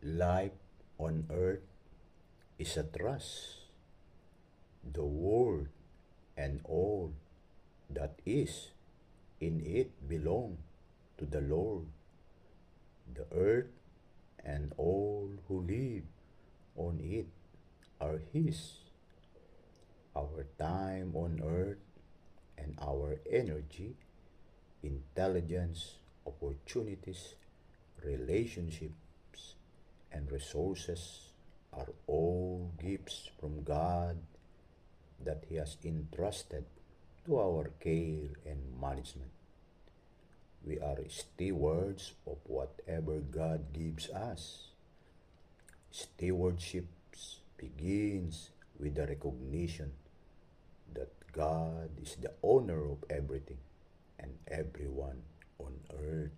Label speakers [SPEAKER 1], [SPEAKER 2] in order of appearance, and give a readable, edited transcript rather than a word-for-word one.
[SPEAKER 1] Life on earth is a trust. The world and all that is in it belong to the Lord. The earth and all who live on it are His. Our time on earth and our energy, intelligence, opportunities, relationships, and resources are all gifts from God that He has entrusted to our care and management. We are stewards of whatever God gives us. Stewardship begins with the recognition that God is the owner of everything and everyone on earth.